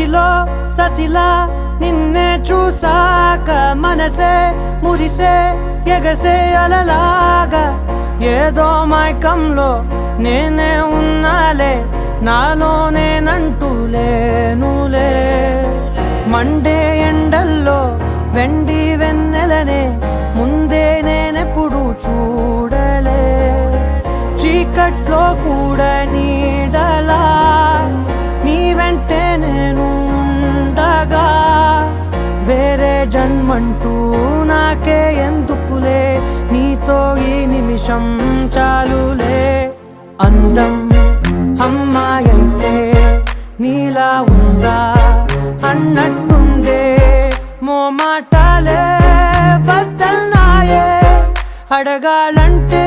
మదిలో ససిలా నిన్నే చూసాక మనసే మురిసే ఎగసే అలలాగా ఏదో మైకంలో నేనే ఉన్నాలే నాలోనేనంటూ లేనులే మండే ఎండల్లో వెండి వెన్నెలనే ముందే నేనెప్పుడు చూడలే చీకట్లో కూడా నీడలా నీ వెంటే నేను ఉండగా వేరే జన్మంటూ నాకే ఎందుకులే నీతో ఈ నిమిషం చాలులే అందం అమ్మాయైతే నీలా ఉందా అన్నట్టుందే మోమాటాలే వద్దన్నాయే అడగాలంటే